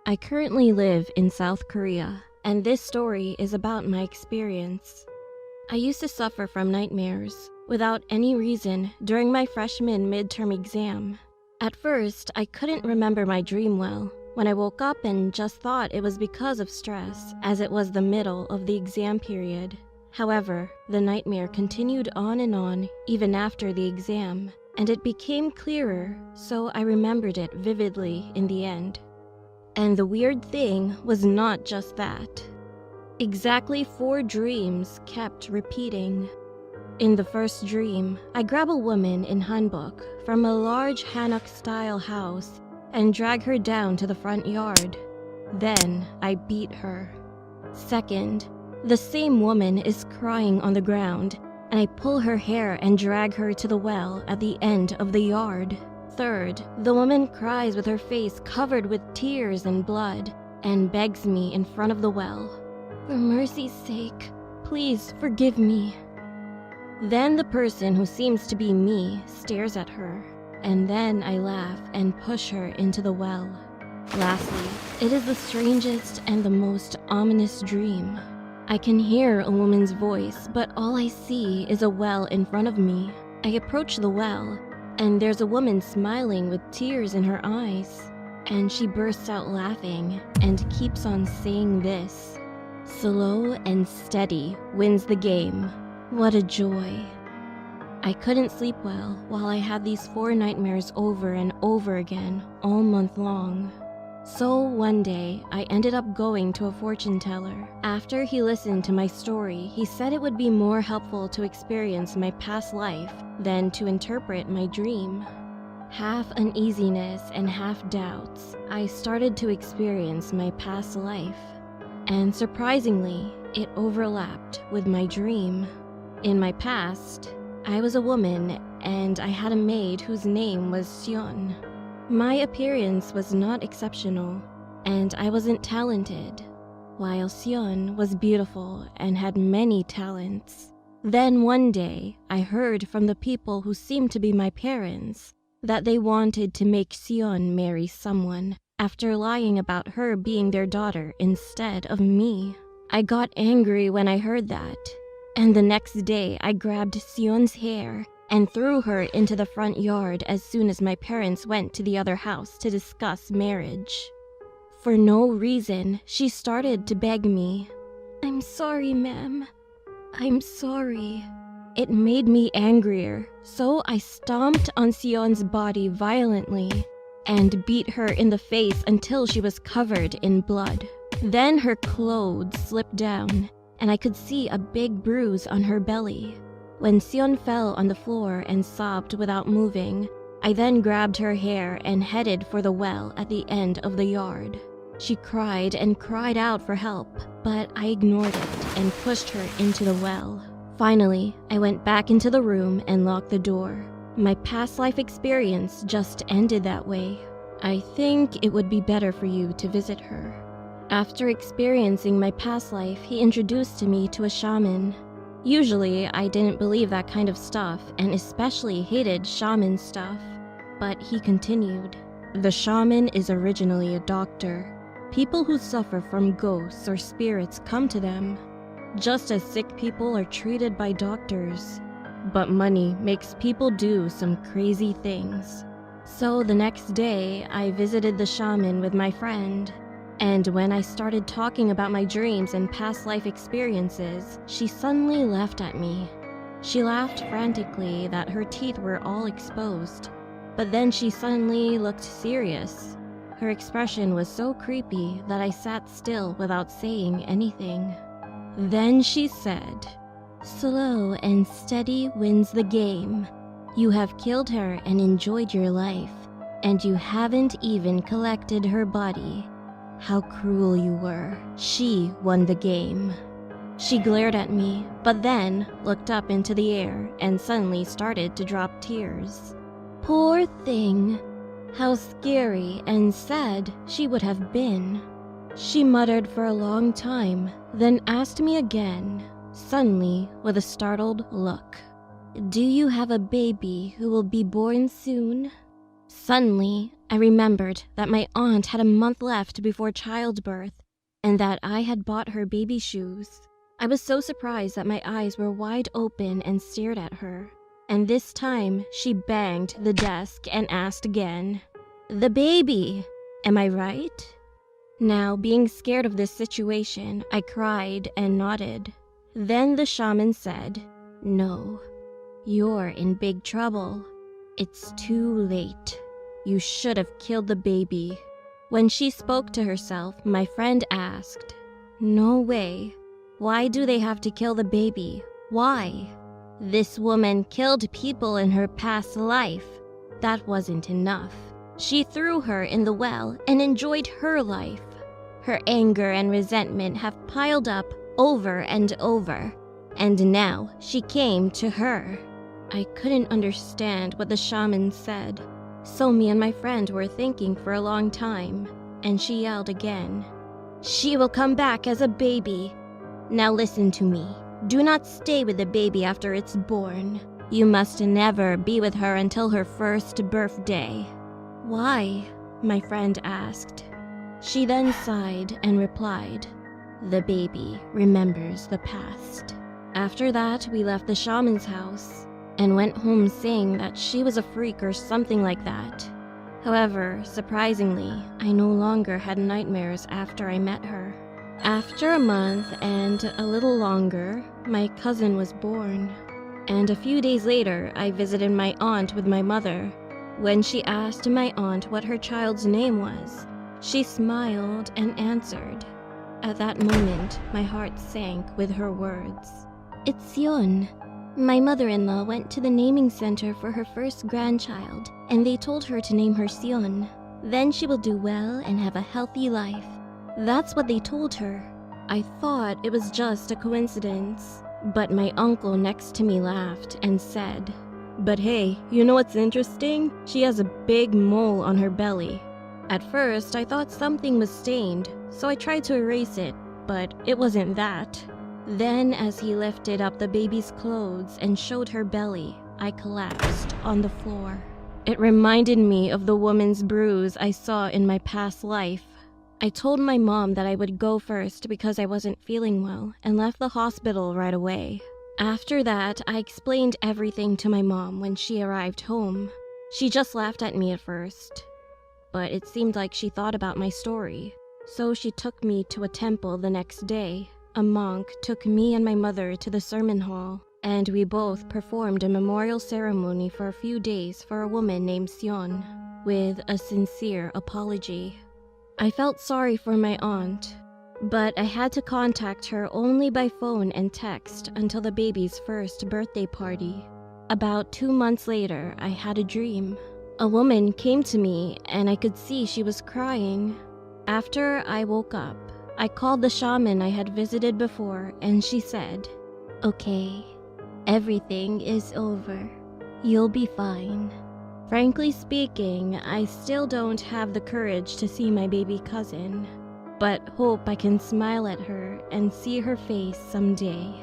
I currently live in South Korea, and this story is about my experience. I used to suffer from nightmares without any reason during my freshman midterm exam. At first, I couldn't remember my dream well when I woke up and just thought it was because of stress, as it was the middle of the exam period. However, the nightmare continued on and on even after the exam, and it became clearer, so I remembered it vividly in the end. And the weird thing was not just that. Exactly 4 dreams kept repeating. In the first dream, I grab a woman in hanbok from a large hanok-style house and drag her down to the front yard. Then I beat her. Second, the same woman is crying on the ground, and I pull her hair and drag her to the well at the end of the yard. Third, the woman cries with her face covered with tears and blood and begs me in front of the well, "For mercy's sake, please forgive me." Then the person who seems to be me stares at her, and then I laugh and push her into the well. Lastly, it is the strangest and the most ominous dream. I can hear a woman's voice, but all I see is a well in front of me. I approach the well, and there's a woman smiling with tears in her eyes, and she bursts out laughing and keeps on saying this: "Slow and steady wins the game. What a joy." I couldn't sleep well while I had these 4 nightmares over and over again all month long. So one day, I ended up going to a fortune teller. After he listened to my story, he said it would be more helpful to experience my past life than to interpret my dream. Half uneasiness and half doubts, I started to experience my past life. And surprisingly, it overlapped with my dream. In my past, I was a woman and I had a maid whose name was Sion. My appearance was not exceptional, and I wasn't talented, while Sion was beautiful and had many talents. Then one day, I heard from the people who seemed to be my parents that they wanted to make Sion marry someone after lying about her being their daughter instead of me. I got angry when I heard that, and the next day I grabbed Sion's hair and threw her into the front yard as soon as my parents went to the other house to discuss marriage. For no reason, she started to beg me, "I'm sorry, ma'am. I'm sorry." It made me angrier, so I stomped on Sion's body violently and beat her in the face until she was covered in blood. Then her clothes slipped down, and I could see a big bruise on her belly. When Sion fell on the floor and sobbed without moving, I then grabbed her hair and headed for the well at the end of the yard. She cried and cried out for help, but I ignored it and pushed her into the well. Finally, I went back into the room and locked the door. My past life experience just ended that way. I think it would be better for you to visit her. After experiencing my past life, he introduced me to a shaman. Usually, I didn't believe that kind of stuff and especially hated shaman stuff. But he continued, "The shaman is originally a doctor. People who suffer from ghosts or spirits come to them, just as sick people are treated by doctors. But money makes people do some crazy things." So the next day, I visited the shaman with my friend. And when I started talking about my dreams and past life experiences, she suddenly laughed at me. She laughed frantically that her teeth were all exposed, but then she suddenly looked serious. Her expression was so creepy that I sat still without saying anything. Then she said, "Slow and steady wins the game. You have killed her and enjoyed your life, and you haven't even collected her body. How cruel you were. She won the game." She glared at me, but then looked up into the air and suddenly started to drop tears. Poor thing. How scary and sad she would have been. She muttered for a long time, then asked me again, suddenly with a startled look, "Do you have a baby who will be born soon?" Suddenly, I remembered that my aunt had a month left before childbirth and that I had bought her baby shoes. I was so surprised that my eyes were wide open and stared at her. And this time, she banged the desk and asked again, "The baby, am I right?" Now, being scared of this situation, I cried and nodded. Then the shaman said, "No, you're in big trouble. It's too late. You should have killed the baby." When she spoke to herself, my friend asked, "No way. Why do they have to kill the baby? Why?" "This woman killed people in her past life. That wasn't enough. She threw her in the well and enjoyed her life. Her anger and resentment have piled up over and over, and now she came to her." I couldn't understand what the shaman said, so me and my friend were thinking for a long time, and she yelled again, "She will come back as a baby. Now listen to me. Do not stay with the baby after it's born. You must never be with her until her first birthday." "Why?" my friend asked. She then sighed and replied, "The baby remembers the past." After that, we left the shaman's house and went home saying that she was a freak or something like that. However, surprisingly, I no longer had nightmares after I met her. After a month and a little longer, my cousin was born. And a few days later, I visited my aunt with my mother. When she asked my aunt what her child's name was, she smiled and answered. At that moment, my heart sank with her words. "It's Sion." My mother-in-law went to the naming center for her first grandchild, and they told her to name her Sion. Then she will do well and have a healthy life. That's what they told her. I thought it was just a coincidence, but my uncle next to me laughed and said, "But hey, you know what's interesting? She has a big mole on her belly." At first, I thought something was stained, so I tried to erase it, but it wasn't that. Then, as he lifted up the baby's clothes and showed her belly, I collapsed on the floor. It reminded me of the woman's bruise I saw in my past life. I told my mom that I would go first because I wasn't feeling well and left the hospital right away. After that, I explained everything to my mom when she arrived home. She just laughed at me at first, but it seemed like she thought about my story. So she took me to a temple the next day. A monk took me and my mother to the sermon hall, and we both performed a memorial ceremony for a few days for a woman named Sion, with a sincere apology. I felt sorry for my aunt, but I had to contact her only by phone and text until the baby's first birthday party. About 2 months later, I had a dream. A woman came to me, and I could see she was crying. After I woke up, I called the shaman I had visited before, and she said, "Okay, everything is over. You'll be fine." Frankly speaking, I still don't have the courage to see my baby cousin, but hope I can smile at her and see her face someday.